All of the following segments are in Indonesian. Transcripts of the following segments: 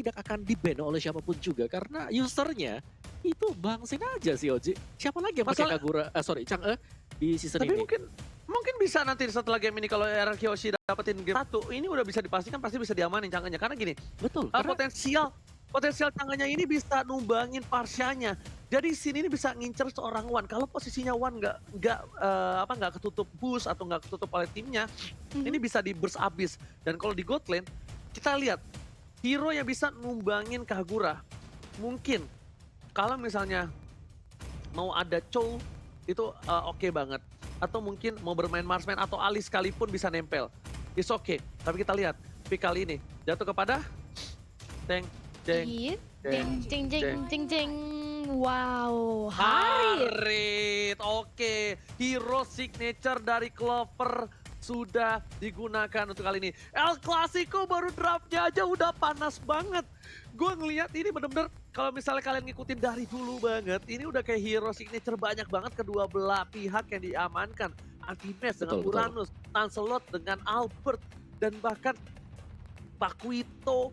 tidak akan di-ban oleh siapapun juga karena usernya itu Bang Sin aja sih Oji. Siapa lagi yang pakai Masalah- Kagura, sorry Chang'e di season Tapi ini? mungkin bisa nanti setelah game ini kalau RRQ Hoshi dapetin game 1, ini udah bisa dipastikan pasti bisa diamanin Chang'e-nya. Karena gini, Betul, potensial Chang'e-nya ini bisa numbangin Parsianya. Jadi sini ini bisa ngincer seorang Wan. Kalau posisinya Wan nggak ketutup boost atau nggak ketutup oleh timnya, ini bisa di burst abis. Dan kalau di God Lane, kita lihat hero yang bisa numbangin Kagura. Mungkin kalau misalnya mau ada Chow itu oke banget. Atau mungkin mau bermain marksman atau Ali sekalipun bisa nempel. It's okay. Tapi kita lihat pick kali ini jatuh kepada Teng Jeng. Iya. Jeng. Jeng jeng jeng jeng jeng. Wow, Harit. Harit, oke. Hero signature dari Clover sudah digunakan untuk kali ini. El Clasico baru draftnya aja udah panas banget. Gue ngeliat ini bener-bener kalau misalnya kalian ngikutin dari dulu banget, ini udah kayak hero signature banyak banget kedua belah pihak yang diamankan. Antimes dengan Betul, betul. Uranus, Lancelot dengan Albert, dan bahkan Pakuito,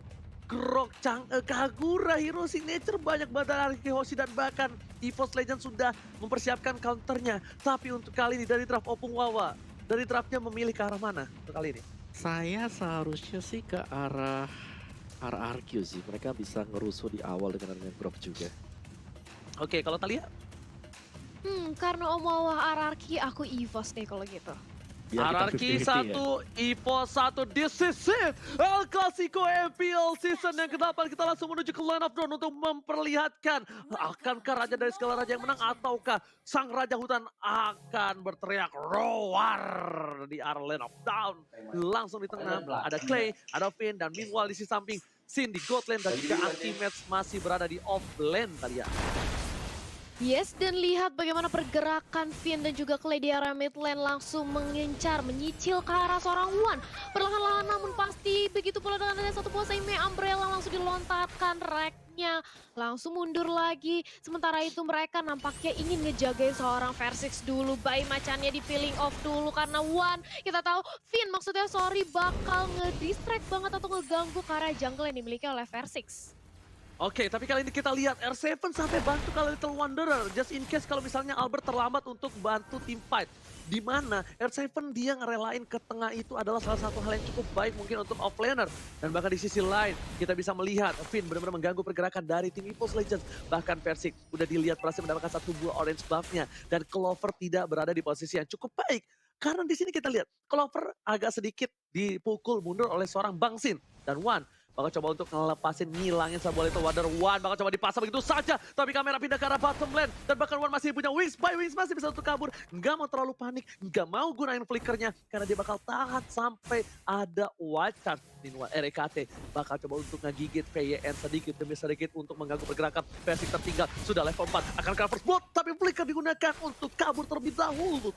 Grok, Chang'e, Kagura, hero signature banyak banget dari RRQ Hoshi dan bahkan EVOS Legends sudah mempersiapkan counternya. Tapi untuk kali ini dari draft Opung Wawa, dari draftnya memilih ke arah mana untuk kali ini? Saya seharusnya sih ke arah RRQ sih. Mereka bisa ngerusuh di awal dengan grab juga. Oke, kalau Talia? Karena Omawa RRQ aku EVOS deh kalau gitu. Biar kita RRQ 50-50 ya. 1, EVOS 1, this is it! El Clasico MPL season yang ke-8, kita langsung menuju ke line of drone untuk memperlihatkan akankah Raja dari segala Raja yang menang ataukah Sang Raja Hutan akan berteriak roar di arah line of down. Langsung di tengah ada Clay, ada Finn, dan meanwhile di sisi samping Sin di God lane dan juga Anti-Match masih berada di off lane Talia. Yes, dan lihat bagaimana pergerakan Finn dan juga Clay di area mid lane langsung mengincar, menyicil ke arah seorang Wan. Perlahan-lahan namun pasti begitu pula dengan ada satu buah Seime Umbrella langsung dilontarkan racknya. Langsung mundur lagi. Sementara itu mereka nampaknya ingin ngejagain seorang Versix dulu. Bayi macannya di peeling off dulu karena Wan. Kita tahu Finn maksudnya bakal ngedistract banget atau ngeganggu ke arah jungle yang dimiliki oleh Versix. Oke, tapi kali ini kita lihat R7 sampai bantu kalau Little Wanderer. Just in case kalau misalnya Albert terlambat untuk bantu tim fight. Di mana R7 dia ngerelain ke tengah itu adalah salah satu hal yang cukup baik mungkin untuk offlaner. Dan bahkan di sisi lain kita bisa melihat Finn benar-benar mengganggu pergerakan dari tim EVOS Legends. Bahkan Versix udah dilihat berhasil mendapatkan satu buah orange buff-nya. Dan Clover tidak berada di posisi yang cukup baik. Karena di sini kita lihat Clover agak sedikit dipukul mundur oleh seorang Bang Sin. Dan Wan bakal coba untuk ngelepasin, ngilangin sebuah Little Wonder. Wan bakal coba dipasang begitu saja. Tapi kamera pindah ke arah bottom lane. Dan bahkan Wan masih punya wings by wings. Masih bisa untuk kabur. Nggak mau terlalu panik. Nggak mau gunain flickernya. Karena dia bakal tahan sampai ada wild card. Meanwhile RKT bakal coba untuk ngegigit PYN sedikit demi sedikit untuk mengganggu pergerakan. Versi tertinggal sudah level 4. Akan cover spot. Tapi flicker digunakan untuk kabur terlebih dahulu.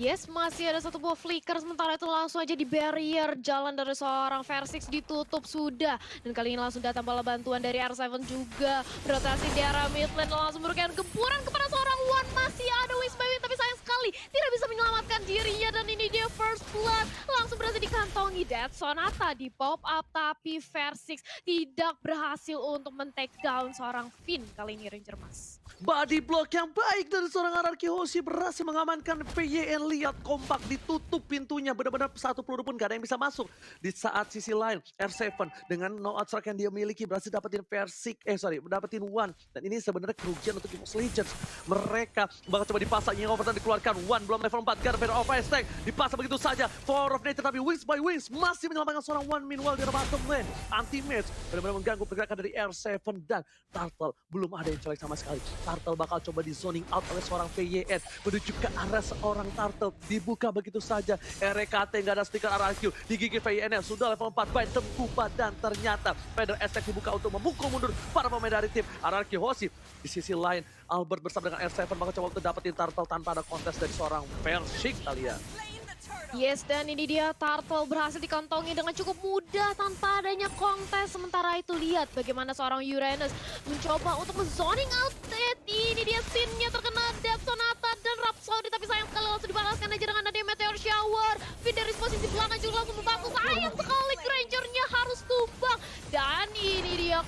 Yes, masih ada satu buah flicker, sementara itu langsung aja di barrier jalan dari seorang Versix ditutup sudah. Dan kali ini langsung datang bala bantuan dari R7 juga. Rotasi di arah mid lane langsung memberikan gempuran kepada seorang Wan. Masih ada Wings by Wings, tapi sayang sekali tidak bisa menyelamatkan dirinya. Dan ini dia first blood, langsung berhasil dikantongi. Dead Sonata di pop up, tapi Versix tidak berhasil untuk men-take down seorang Finn. Kali ini Ranger Mas. Body block yang baik dari seorang RRQ Hoshi berhasil mengamankan PYN. Lihat kompak ditutup pintunya. Benar-benar satu peluru pun gak ada yang bisa masuk. Di saat sisi lain R7 dengan no outstrike yang dia miliki berhasil dapetin dapetin Wan. Dan ini sebenarnya kerugian untuk EVOS Legends. Mereka bakal coba dipasang yang overtime dikeluarkan. Wan belum level 4. Garden of Ice Tank dipasang begitu saja. Power of Nature tapi wings by wings masih menyelamatkan seorang Wan. Meanwhile di bottom lane Anti-Match benar-benar mengganggu pergerakan dari R7 dan Turtle belum ada yang colek sama sekali. Turtle bakal coba di zoning out oleh seorang PYN menuju ke arah seorang Turtle. Dibuka begitu saja. RKT nggak ada stiker RRQ. Digigit PYN sudah level 4 by Tengkupa dan ternyata Feather Attack dibuka untuk memukul mundur para pemain dari tim RRQ Hoshi. Di sisi lain Albert bersama dengan R7 bakal coba untuk dapetin Turtle tanpa ada kontes dari seorang Versix Talia. Yes, dan ini dia Turtle berhasil dikantongi dengan cukup mudah tanpa adanya kontes. Sementara itu lihat bagaimana seorang Uranus mencoba untuk men-zoning out. Ini dia scene-nya terkena Death Sonata dan Rhapsody. Tapi sayang sekali langsung dibalaskan aja dengan ada Meteor Shower. Finn dari posisi belakang juga langsung membantu. Sayang sekali Granger-nya harus tumbang. Dan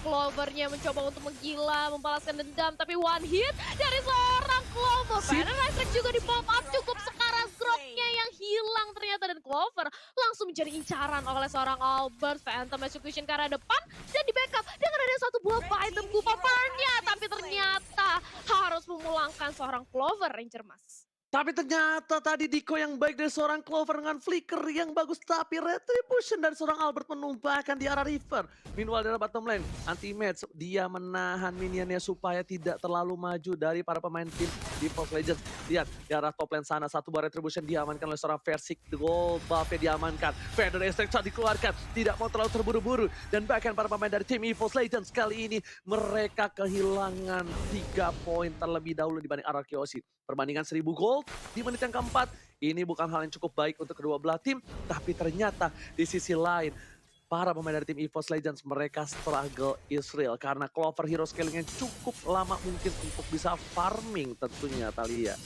Clover-nya mencoba untuk menggila, membalaskan dendam, tapi one hit dari seorang Clover. Paradise Strike juga di pop up, cukup sekarat Groknya yang hilang ternyata, dan Clover langsung menjadi incaran oleh seorang Albert. Phantom Execution ke arah depan dan di backup dengan ada satu buah item Kupaparnya, tapi ternyata harus memulangkan seorang Clover Ranger Mas. Tapi ternyata tadi Diko yang baik dari seorang Clover dengan flicker yang bagus. Tapi retribution dari seorang Albert menumpahkan di arah River. Meanwhile dari bottom lane, anti-match dia menahan minionnya supaya tidak terlalu maju dari para pemain tim di Fox Legends. Lihat di arah top lane sana, satu buah retribution diamankan oleh seorang Versik. Gold buff-nya diamankan. Feather Extract dikeluarkan, tidak mau terlalu terburu-buru. Dan bahkan para pemain dari tim EVOS Legends kali ini mereka kehilangan 3 poin terlebih dahulu dibanding RRQ Osi. Perbandingan 1000 gold di menit yang keempat, ini bukan hal yang cukup baik untuk kedua belah tim, tapi ternyata di sisi lain, para pemain dari tim EVOS Legends mereka struggle Israel karena Clover hero scalingnya cukup lama mungkin untuk bisa farming tentunya Thalia.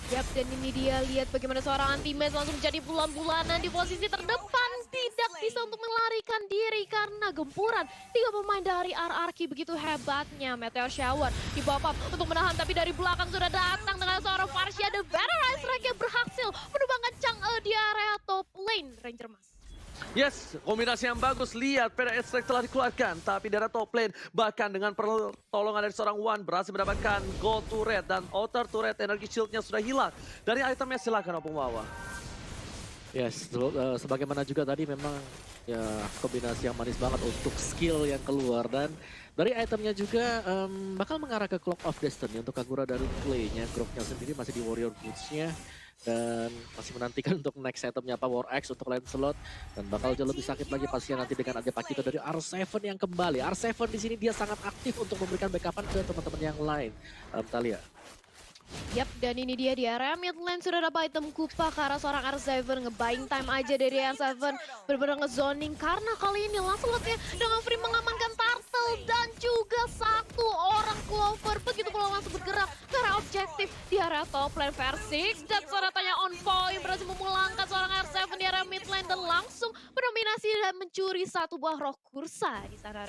Yap, dan ini dia lihat bagaimana seorang anti-match langsung jadi bulan-bulanan di posisi terdepan. Tidak bisa untuk melarikan diri karena gempuran 3 pemain dari RRQ begitu hebatnya. Meteor Shower di bawah untuk menahan, tapi dari belakang sudah datang dengan seorang Varsha. The Veteran Strike yang berhasil menumbangkan Chang'e di area top lane Ranger Mas. Yes, kombinasi yang bagus. Lihat, Feather Extract telah dikeluarkan. Tapi dari top lane, bahkan dengan pertolongan dari seorang Wan, berhasil mendapatkan gold turret. Dan outer turret energi shieldnya sudah hilang. Dari itemnya silakan Opung Wawa. Yes, sebagaimana juga tadi memang ya kombinasi yang manis banget untuk skill yang keluar. Dan dari itemnya juga bakal mengarah ke Clock of Destiny untuk Kagura dari play-nya. Groknya sendiri masih di Warrior Boots-nya. Dan masih menantikan untuk next itemnya apa, War X untuk Lancelot. Dan bakal jauh lebih sakit lagi pastinya nanti dengan ada Pakito dari R7 yang kembali. R7 di sini dia sangat aktif untuk memberikan backupan ke teman-teman yang lain. Thalia. Yap, dan ini dia di area mid lane sudah dapat item Kupa ke arah seorang R7. Nge-buying time aja dari R7. Benar-benar nge-zoning karena kali ini Lancelotnya dengan free mengamankan Turtle dan juga satu orang Clover. Begitu pula langsung bergerak ke arah objektif di area top lane Versik. Dan Soratanya on point berhasil memulangkan seorang R7 di area mid lane dan langsung mendominasi dan mencuri satu buah roh kursa di sana.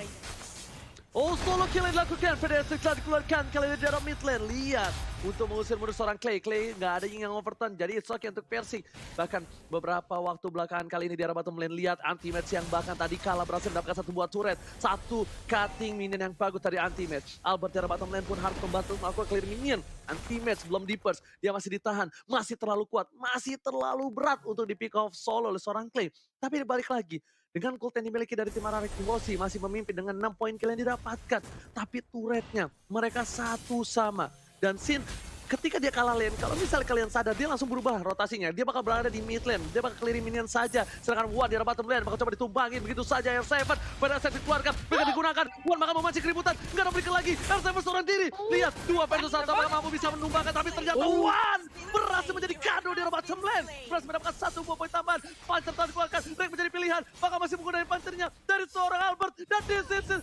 Oh, solo kill yang dilakukan. Feather Extract telah dikeluarkan kali ini dari mid lane. Lihat, untuk mengusir mundur seorang Clay. Clay nggak ada yang overturn, jadi it's okay untuk Versik. Bahkan beberapa waktu belakangan kali ini di arah bottom lane, lihat anti-match yang bahkan tadi kalah berhasil mendapatkan satu buah turret. Satu cutting minion yang bagus dari anti-match. Albert di arah bottom lane pun harus membantu melakukan clear minion. Anti-match belum di-burst, dia masih ditahan. Masih terlalu kuat, masih terlalu berat untuk di-pick off solo oleh seorang Clay. Tapi balik lagi, dengan ult yang dimiliki dari tim RRQ Osi masih memimpin dengan 6 poin kill yang didapatkan. Tapi turretnya mereka satu sama. Dan Sin ketika dia kalah lane, kalau misalnya kalian sadar, dia langsung berubah rotasinya. Dia bakal berada di mid lane, dia bakal clearing minion saja. Sedangkan Wan di arah bottom lane bakal coba ditumbangin begitu saja. R7 pada saat dikeluarkan, mereka digunakan. Wan bakal memancing keributan, nggak ada berikan lagi. R7 seorang diri, lihat 2 versus 1 apakah mampu bisa menumbangkan. Tapi ternyata Wan berhasil menjadi kado di arah bottom lane. Berhasil mendapatkan 1 buah poin tambahan. Pancer telah dikeluarkan, Rek menjadi pilihan. Bakal masih menggunakan pancernya dari seorang Albert. Dan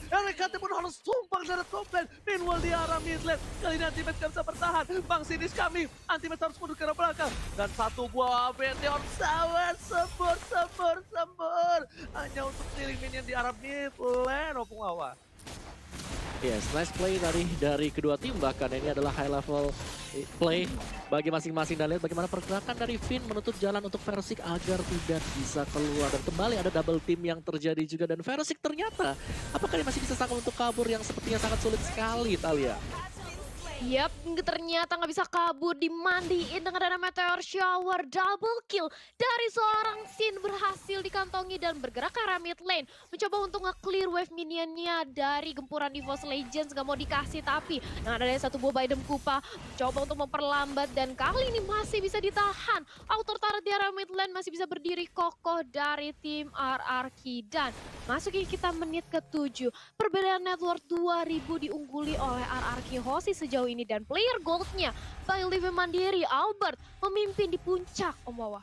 RKT pun harus tumbang dari top lane. Meanwhile di arah mid lane, kali ini Anti-Match gak bisa bertahan. Bang Sinis kami, Anti-Match harus mundur ke arah belakang. Dan satu buah Meteor Shower, sembur. Hanya untuk clearing minion di arah mid lane, Opung Wawa. Yes, nice play dari kedua tim, bahkan ini adalah high level play bagi masing-masing. Dan lihat bagaimana pergerakan dari Finn menutup jalan untuk Versik agar tidak bisa keluar. Dan kembali ada double team yang terjadi juga, dan Versik ternyata apakah dia masih bisa sanggup untuk kabur yang sepertinya sangat sulit sekali, Thalia. Yap, ternyata nggak bisa kabur, dimandiin dengan ada Meteor Shower. Double kill dari seorang Sin berhasil dikantongi dan bergerak ke arah mid lane. Mencoba untuk nge-clear wave minionnya dari gempuran EVOS Legends. Gak mau dikasih, tapi dengan adanya satu buah item Kupa mencoba untuk memperlambat, dan kali ini masih bisa ditahan. Outer turret di area mid lane masih bisa berdiri kokoh dari tim RRQ. Dan masukin kita menit ke-7. Perbedaan net worth 2000 diungguli oleh RRQ Hoshi sejauh ini, dan player goldnya by Live Mandiri Albert memimpin di puncak, Om Wawa.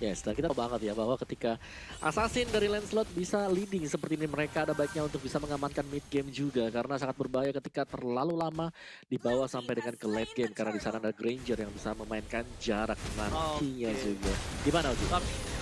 Yes, dan kita tahu banget ya bahwa ketika Assassin dari Lancelot bisa leading seperti ini, mereka ada baiknya untuk bisa mengamankan mid game juga, karena sangat berbahaya ketika terlalu lama dibawa sampai dengan ke late game, karena di sana ada Granger yang bisa memainkan jarak nantinya juga. Gimana, Oji?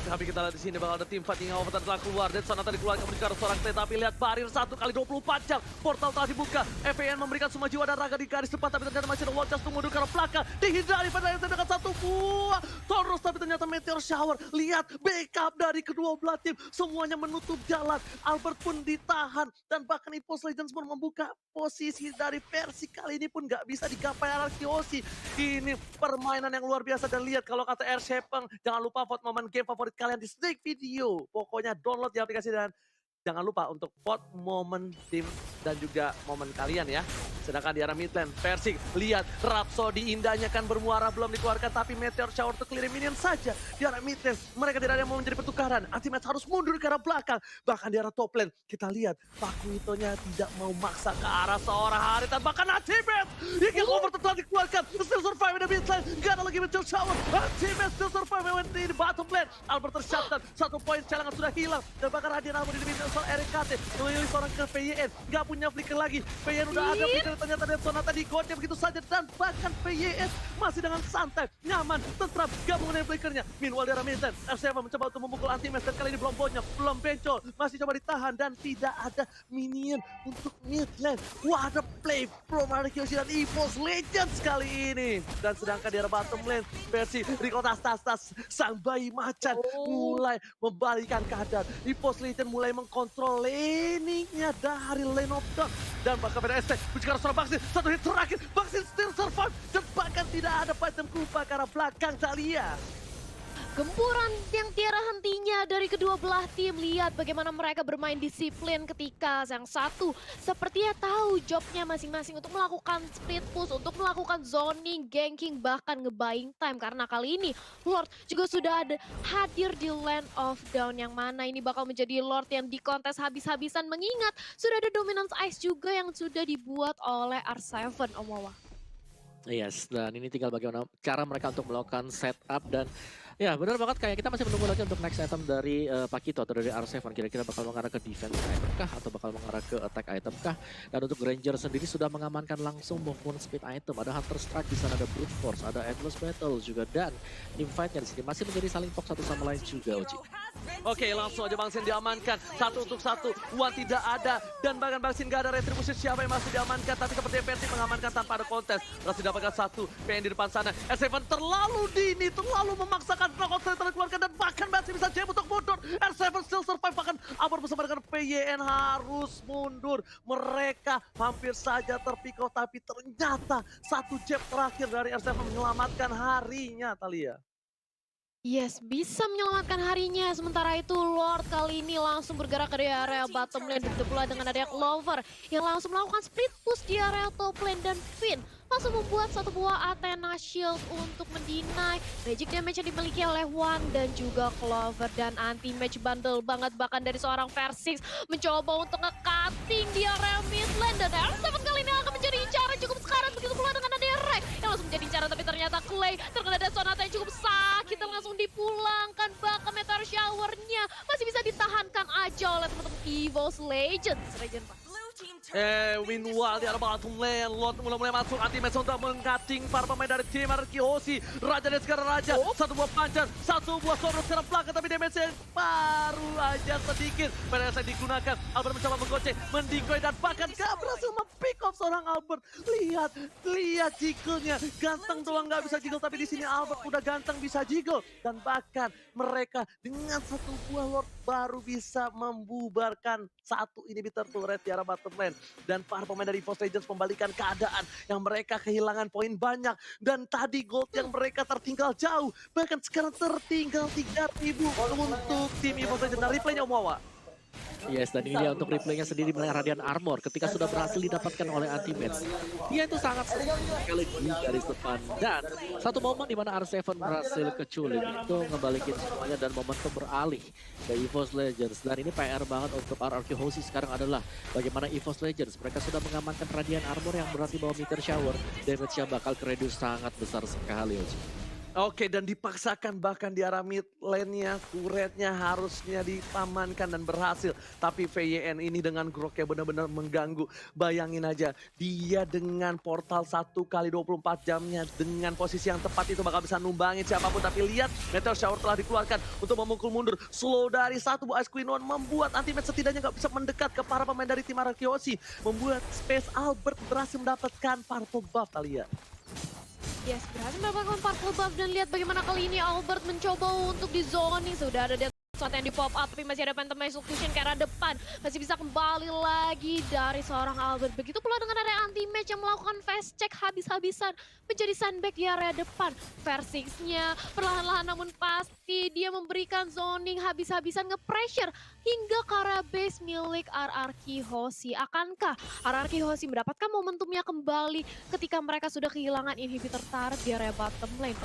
Tapi kita lihat di sini bakal ada tim fight yang over telah keluar. Dan sana tadi keluar kemudian ke seorang T. Tapi lihat barir 1 kali 24 jam. Portal telah dibuka. FVN memberikan semua jiwa dan raga di garis depan. Tapi ternyata masih ada Watchers untuk mundur ke arah belakang. Dihindari pada yang dengan satu buah. Torus tapi ternyata Meteor Shower. Lihat backup dari kedua belah tim. Semuanya menutup jalan. Albert pun ditahan. Dan bahkan EVOS Legends pun membuka posisi dari versi kali ini pun nggak bisa digapai Arkeosi. Ini permainan yang luar biasa. Dan lihat kalau kata R7, jangan lupa vote momen game favorit kalian di Snake Video. Pokoknya download di aplikasi dan jangan lupa untuk vote momen tim dan juga momen kalian ya. Sedangkan di arah mid lane, Persik lihat Rhapsody indahnya kan bermuara belum dikeluarkan tapi Meteor Shower untuk clear minion saja. Di arah mid lane, mereka tidak ada yang mau menjadi pertukaran. Ultimate harus mundur ke arah belakang. Bahkan di arah top lane, kita lihat Pakuitonya tidak mau maksa ke arah seorang Haritan. Bahkan Ultimate, Eagle Over telah dikeluarkan. Still survive in the mid lane, gak ada lagi Meteor Shower. Ultimate still survive di bottom lane. Albert tershutdown, 1 poin cadangan sudah hilang. Dan bahkan Radian Armor di mid lane soal RKT. Memilih seorang ke PYN, gak punya flicker lagi. PYN udah ada flicker. Ternyata Dead Sonata digonceng begitu saja dan bahkan PYS masih dengan santai, nyaman, tentram, gabungan dengan flickernya. Meanwhile di arah mid lane, R7 mencoba untuk memukul anti-match dan kali ini belum bonyok, belum bencol, masih coba ditahan dan tidak ada minion untuk mid lane. What a play from Arkeosi dan EVOS Legends kali ini. Dan sedangkan di arah bottom lane, versi Rico Tas sang bayi macan mulai membalikan keadaan. EVOS Legends mulai mengkontrol laningnya dari lane of dark. Dan bahkan pada ST, bicara soal vaksin, 1 hit terakhir, vaksin still survive, dan bahkan tidak ada item kupa ke arah belakang Thalia. Gempuran yang tiada hentinya dari kedua belah tim. Lihat bagaimana mereka bermain disiplin ketika yang satu sepertinya tahu jobnya masing-masing untuk melakukan split push, untuk melakukan zoning, ganking, bahkan ngebuying time. Karena kali ini Lord juga sudah ada hadir di Land of Dawn yang mana ini bakal menjadi Lord yang dikontes habis-habisan mengingat sudah ada Dominance Ice juga yang sudah dibuat oleh R7 Om Wawa. Yes, dan ini tinggal bagaimana cara mereka untuk melakukan setup dan ya benar banget kayak kita masih menunggu lagi untuk next item dari Pakito atau dari R7. Kira-kira bakal mengarah ke defense item kah atau bakal mengarah ke attack item kah? Dan untuk Ranger sendiri sudah mengamankan langsung movement speed item. Ada Hunter Strike di sana, ada Brute Force, ada Endless Battle juga dan team fight-nya di sini masih menjadi saling fokus satu sama lain juga, Oji. Oke, langsung aja Bang Sin diamankan. 1 untuk 1, Wan tidak ada. Dan bahkan Bang Sin gak ada retribusi siapa yang masih diamankan. Tapi seperti Persik mengamankan tanpa ada kontes. Masih dapatkan 1, PN di depan sana. R7 terlalu dini, terlalu memaksakan knockout telah dikeluarkan. Dan bahkan masih bisa jam untuk mundur. R7 still survive, bahkan Abor bersama dengan PYN harus mundur. Mereka hampir saja terpikau, tapi ternyata 1 jab terakhir dari R7 menyelamatkan harinya, Thalia. Yes, bisa menyelamatkan harinya. Sementara itu Lord kali ini langsung bergerak ke area bottom lane. Begitu pula dengan adanya Clover yang langsung melakukan split push di area top lane. Dan Finn langsung membuat 1 buah Athena Shield untuk mendinai magic damage yang dimiliki oleh Wan dan juga Clover. Dan anti-match bandel banget bahkan dari seorang Versix mencoba untuk nge-cutting di area mid lane. Dan R7 kali ini akan menjadi incaran cukup sekarat. Begitu pula dengan adanya Rek yang langsung menjadi incaran, tapi ternyata Clay terkena Dead Sonata yang cukup sakit dan langsung dipulangkan. Bahkan Meteor Shower-nya masih bisa ditahankan aja oleh teman-teman EVOS Legends. Meanwhile di arah bottom lane, Lord mulai masuk anti-match untuk meng-cutting para pemain dari tim Arkeosi. Raja dan sekarang Raja, 1 buah pancar, 1 buah sorot sekarang belakang, tapi damage-nya baru aja sedikit. Pada saat digunakan, Albert mencoba menggoceng, mendikoy dan bahkan gak berhasil pick off seorang Albert. Lihat jiggle-nya, ganteng doang gak bisa jiggle, tapi di sini Albert udah ganteng bisa jiggle. Dan bahkan mereka dengan 1 buah Lord baru bisa membubarkan 1 inhibitor turret di arah bottom lane. Dan para pemain dari EVOS Legends membalikan keadaan yang mereka kehilangan poin banyak. Dan tadi gold yang mereka tertinggal jauh, bahkan sekarang tertinggal 3.000 untuk tim EVOS Legends. Nah, replaynya Om Wawa. Yes, dan ini dia untuk replaynya sendiri mengenai Radiant Armor ketika sudah berhasil didapatkan oleh Anti-Match. Dia itu sangat sekali di garis depan. Dan satu momen di mana R7 berhasil keculik itu ngebalikin semuanya dan momentum beralih ke EVOS Legends. Dan ini PR banget untuk Arkeosi sekarang adalah bagaimana EVOS Legends. Mereka sudah mengamankan Radiant Armor yang berarti bahwa Meteor Shower damage-nya bakal reduce sangat besar sekali. Oke, dan dipaksakan bahkan di arah mid lane-nya, turretnya harusnya dipamankan dan berhasil. Tapi VYN ini dengan groknya benar-benar mengganggu. Bayangin aja, dia dengan portal 1 kali 24 jamnya, dengan posisi yang tepat itu bakal bisa numbangin siapapun. Tapi lihat, Meteor Shower telah dikeluarkan untuk memukul mundur. Slow dari satu buah Ice Queen One membuat Antimatch setidaknya nggak bisa mendekat ke para pemain dari tim Arakiosi. Membuat Space Albert berhasil mendapatkan purple buff, Talia. Yes, berhasil mendapatkan purple buff dan lihat bagaimana kali ini Albert mencoba untuk di zoning. Sudah ada death shot yang di pop up tapi masih ada Phantom Execution ke arah depan. Masih bisa kembali lagi dari seorang Albert. Begitu pula dengan area anti-match yang melakukan fast check habis-habisan menjadi sandbag di area depan. Versingsnya perlahan-lahan namun pasti dia memberikan zoning habis-habisan nge-pressure hingga ke arah base milik RRQ Hoshi. Akankah RRQ Hoshi mendapatkan momentumnya kembali ketika mereka sudah kehilangan inhibitor turret di area bottom lane?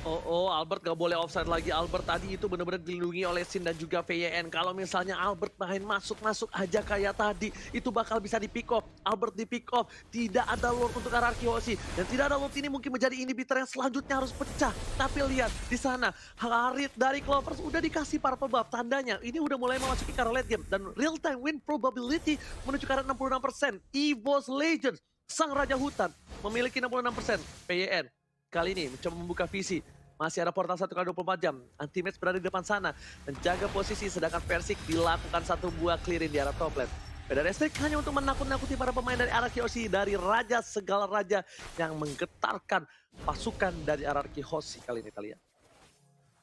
Oh, Albert gak boleh offside lagi. Albert tadi itu benar-benar dilindungi oleh Sin dan juga VYN. Kalau misalnya Albert main masuk-masuk aja kayak tadi, itu bakal bisa di pick off. Albert di pick off, tidak ada Lord untuk RRQ Hoshi. Dan tidak ada Lord ini mungkin menjadi inhibitor yang selanjutnya harus pecah. Tapi lihat di sana, Harit dari Clovers udah dikasih purple buff. Tandanya ini udah mulai memasuki ke arah late game. Dan real time win probability menuju ke arah 66%. EVOS Legends, sang raja hutan, memiliki 66%. VYN kali ini mencoba membuka visi. Masih ada portal 1 kali 24 jam. Anti-match berada di depan sana. Menjaga posisi sedangkan Persik dilakukan satu buah clearing di arah top lane. Beda Restrik hanya untuk menakut-nakuti para pemain dari RRQ Hoshi. Dari raja segala raja yang menggetarkan pasukan dari RRQ Hoshi kali ini kalian.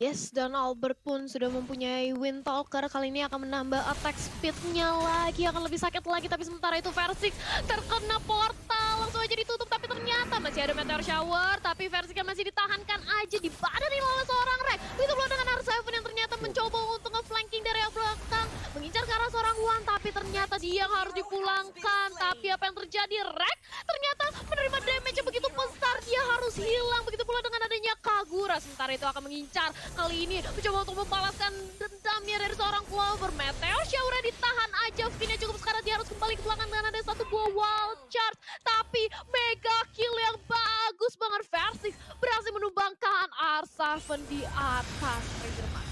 Yes, dan Albert pun sudah mempunyai Windtalker. Kali ini akan menambah attack speed-nya lagi, akan lebih sakit lagi. Tapi sementara itu Versix terkena portal, langsung aja ditutup. Tapi ternyata masih ada Meteor Shower. Tapi Versix kan masih ditahankan aja di badan oleh seorang Rek. Itu pula dengan R7 yang ternyata mencoba untuk nge-flanking dari belakang. Mengincar ke arah seorang Wan, tapi ternyata dia yang harus dipulangkan. Tapi apa yang terjadi? Rek ternyata menerima damage yang begitu besar. Dia harus hilang. Begitu pula dengan adanya Kagura. Sementara itu akan mengincar. Kali ini mencoba untuk membalaskan dendamnya dari seorang Clover. Meteor Shower ditahan aja. Finnya cukup sekarang dia harus kembali ke belakang dengan ada satu buah wild charge. Tapi mega kill yang bagus banget. Versix berhasil menumbangkan R7 di atas Rangerman.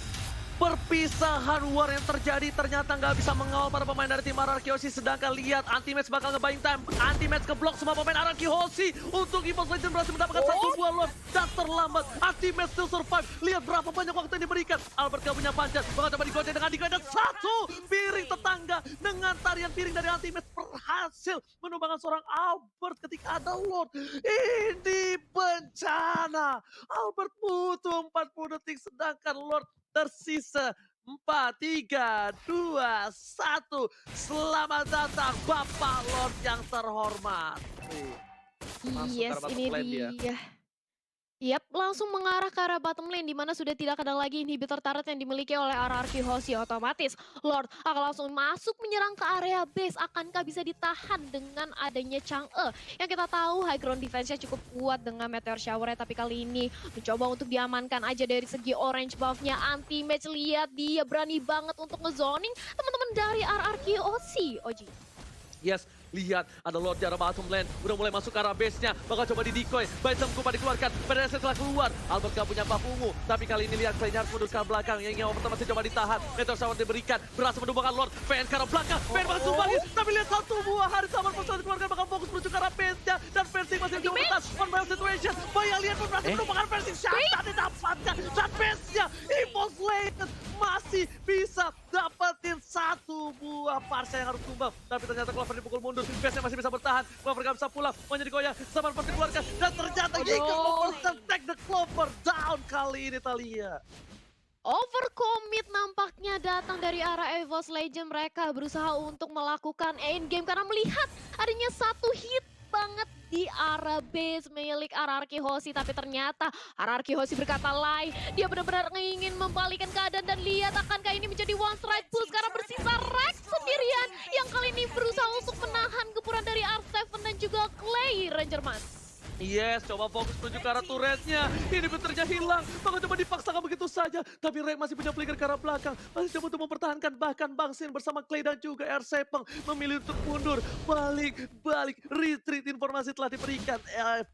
Perpisahan war yang terjadi ternyata nggak bisa mengawal para pemain dari tim RRQ Hoshi. Sedangkan lihat Anti-Match bakal nge-buying time. Anti-Match keblok semua pemain RRQ Hoshi. Untuk EVOS Legends berhasil mendapatkan satu buah loss. Dan terlambat. Anti-Match still survive. Lihat berapa banyak waktu yang diberikan. Albert gak punya panjat. Bakal coba digocek dengan dan satu piring tetangga. Dengan tarian piring dari Anti-Match berhasil menumbangkan seorang Albert ketika ada Lord. Ini bencana. Albert butuh 40 detik sedangkan Lord tersisa 4, 3, 2, 1. Selamat datang Bapak Lord yang terhormat. Yes, ini dia. Yap, langsung mengarah ke arah bottom lane di mana sudah tidak ada lagi inhibitor turret yang dimiliki oleh RRQ Hoshi. Otomatis Lord akan langsung masuk menyerang ke area base. Akankah bisa ditahan dengan adanya Chang'e? Yang kita tahu high ground defense-nya cukup kuat dengan Meteor Shower, tapi kali ini mencoba untuk diamankan aja dari segi orange buff-nya. Anti-match, lihat dia berani banget untuk ngezoning teman-teman dari RRQ Hoshi. Oji. Yes, lihat ada Lord di arah bottom lane. Udah mulai masuk ke arah base-nya. Bakal coba di decoy. Bajam Kupa dikeluarkan. PDS telah keluar. Albert gak punya buff ungu. Tapi kali ini lihat Klein harus mundur ke belakang. Yang ingin pertama masih coba ditahan. Meteor Shower diberikan. Berhasil menumbangkan Lord. VN ke arah belakang. VN bakal sumbangin. Tapi lihat satu buah hari sama Persik dikeluarkan. Bakal fokus menuju ke arah base-nya. Dan Persik masih mencoba bertahan. One battle situation. Bayang lihat pun berhasil menumbangkan Persik. Shutdown didapatkan. Dan base-nya EVOS Legends masih bisa dapetin satu buah parsa yang harus tumbang. Tapi ternyata Clover dipukul mundur. Base-nya masih bisa bertahan. Clover gak bisa pulang. Mau jadi goyang. Sabar pasti dikeluarkan. Dan ternyata Giga take the Clover down kali ini Talia. Overcommit nampaknya datang dari arah EVOS Legend. Mereka berusaha untuk melakukan endgame karena melihat adanya satu hit banget di arah base milik RRQ Hoshi. Tapi ternyata RRQ Hoshi berkata lain. Dia benar-benar ingin membalikan keadaan dan lihat akankah ini menjadi one strike push karena bersisa Rex sendirian yang kali ini berusaha untuk menahan gempuran dari R7 dan juga Clay Rangerman. Yes, coba fokus menuju ke arah turretnya. Inhibitornya hilang, maka coba dipaksakan begitu saja. Tapi Ray masih punya flicker ke arah belakang. Masih coba untuk mempertahankan, bahkan Bang Sin bersama Clay dan juga R7 memilih untuk mundur. Balik, retreat informasi telah diberikan.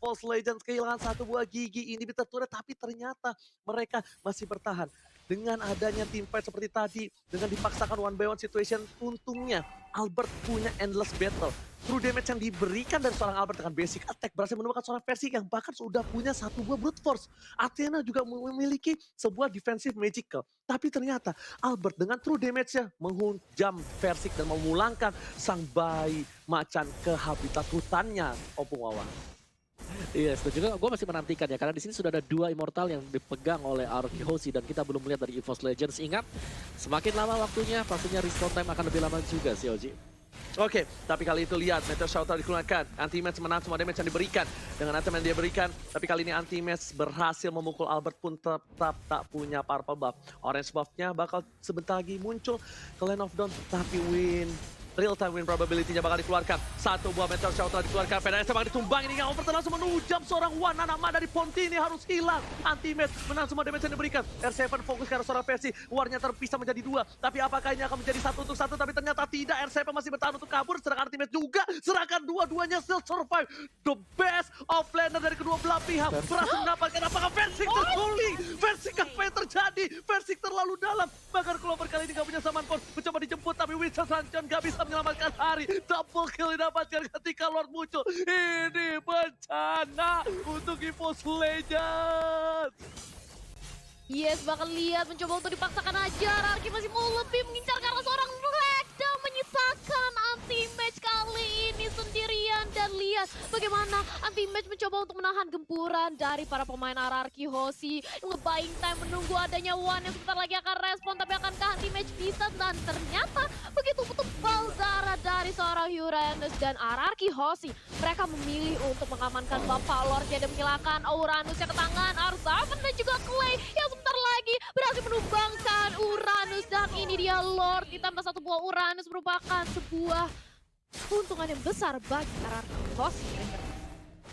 False Legends kehilangan satu buah gigi inhibitor turret, tapi ternyata mereka masih bertahan. Dengan adanya team fight seperti tadi, dengan dipaksakan one by one situation, untungnya Albert punya endless battle. True damage yang diberikan dari seorang Albert dengan basic attack berhasil menemukan seorang versi yang bahkan sudah punya satu buah brute force. Athena juga memiliki sebuah defensive magical. Tapi ternyata Albert dengan true damage-nya menghujam Versik dan memulangkan sang bayi macan ke habitat hutannya, Opung Wawa. Yes, dan juga gue masih menantikan ya, karena di sini sudah ada 2 immortal yang dipegang oleh Aoki Hoshi dan kita belum melihat dari EVOS Legends. Ingat, semakin lama waktunya, pastinya respawn time akan lebih lama juga sih, Oji. Oke, tapi kali itu lihat Meteor Shower dikeluarkan. Anti-match menang semua damage yang diberikan. Dengan item yang dia berikan, tapi kali ini anti-match berhasil memukul Albert pun tetap tak punya purple buff. Orange buff-nya bakal sebentar lagi muncul ke Land of Dawn, tapi real time win probability-nya bakal dikeluarkan. Satu buah Meteor Shower telah dikeluarkan. PDS bakal ditumbangin hingga Albert langsung menujam seorang Wan. Nama dari Ponti ini harus hilang. Anti-match menang semua damage yang diberikan. R7 fokus ke arah seorang versi. Warnya terpisah menjadi 2. Tapi apakah ini akan menjadi 1 untuk 1? Tapi ternyata tidak. R7 masih bertahan untuk kabur. Sedangkan anti-match juga. Sedangkan dua-duanya still survive. The best of laner dari kedua belah pihak. Berhasil mendapatkan apakah Versik terguling. Versik apa yang terjadi? Versik terlalu dalam. Bahkan Clover kali ini gak punya saman pun. Mencoba dijemput tapi Witcher Sanction gak bisa menyelamatkan hari. Double kill didapatkan ketika Lord muncul. Ini bencana untuk EVOS Legends. Yes, bakal lihat mencoba untuk dipaksakan aja. Rarki masih mau lebih mengincar ke arah seorang Red dan menyisakan anti-match kali ini sendirian. Dan lihat bagaimana anti-match mencoba untuk menahan gempuran dari para pemain Aoki Hoshi. Nge-buying time menunggu adanya One yang sebentar lagi akan respon. Tapi akankah anti-match bisa? Dan ternyata begitu tebal darah dari seorang Uranus dan Aoki Hoshi. Mereka memilih untuk mengamankan Bapak Lordnya dan menghilangkan Uranusnya ke tangan R7 dan juga Clay yang sebentar lagi berhasil menumbangkan Uranus. Dan ini dia Lord ditambah satu buah Uranus merupakan sebuah keuntungan yang besar bagi Aoki Hoshi.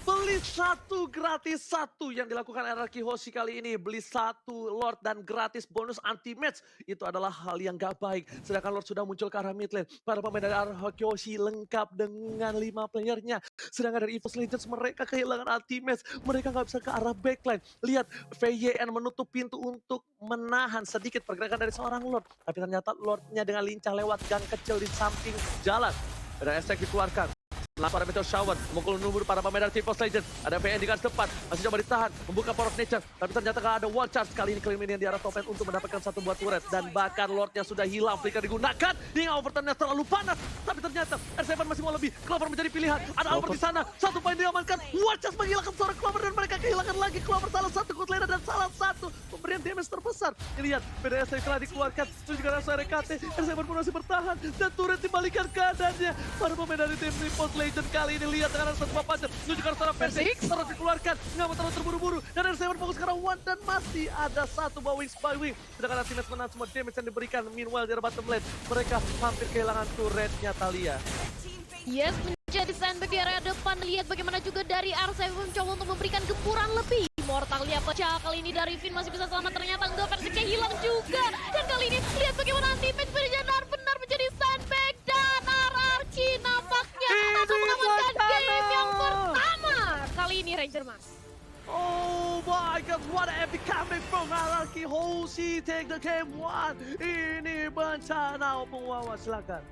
Beli 1 gratis 1 yang dilakukan Aoki Hoshi kali ini. Beli 1 Lord dan gratis bonus anti-match. Itu adalah hal yang gak baik. Sedangkan Lord sudah muncul ke arah mid lane. Para pemain dari Aoki Hoshi lengkap dengan 5 playernya. Sedangkan dari EVOS Legends mereka kehilangan anti-match. Mereka gak bisa ke arah backline. Lihat VYN menutup pintu untuk menahan sedikit pergerakan dari seorang Lord. Tapi ternyata Lordnya dengan lincah lewat gang kecil di samping jalan. Ada esek dikeluarkan. Melapar Meteor Shower, memukul numur para pemain dari EVOS Legends. Ada PN di garis depan, masih coba ditahan, membuka Power of Nature. Tapi ternyata gak ada wall charge. Kali ini Clean di arah top lane untuk mendapatkan satu buah turret. Dan bahkan Lordnya sudah hilang, flicker digunakan. Hingga overturn-nya terlalu panas. Tapi ternyata R7 masih mau lebih. Clover menjadi pilihan. Ada Albert di sana, satu poin diamankan. Wall charge menghilangkan seorang Clover dan mereka kehilangan lagi Clover. Salah satu good laner dan salah satu pemberian damage terbesar. Lihat, PDS telah dikeluarkan. Itu juga rasa RKT. R7 pun masih bertahan. Dan turret dibalikan keadaannya. Para pemain dari tim EVOS Legends kali ini lihat dengan satu papan menunjukkan seorang Versik terus dikeluarkan, nggak mau terlalu terburu-buru dan R7 fokus ke arah One dan masih ada satu buah wings by wing. Sedangkan Anti-Match menang semua damage yang diberikan. Meanwhile di bottom lane mereka hampir kehilangan turretnya Thalia. Yes, menjadi sandbag di area depan. Lihat bagaimana juga dari R7 mencoba untuk memberikan gempuran lebih. Mortalia pecah kali ini dari Finn masih bisa selamat, ternyata enggak, Versiknya hilang juga. Dan kali ini lihat bagaimana Anti-Match benar-benar menjadi sandbag dan RRQ nampaknya akan mengamankan game yang pertama. Kali ini Ranger Mas. Oh my god, what an epic comeback from Aoki Hoshi. Take the game 1. Ini bencana, Opung Wawa, silakan.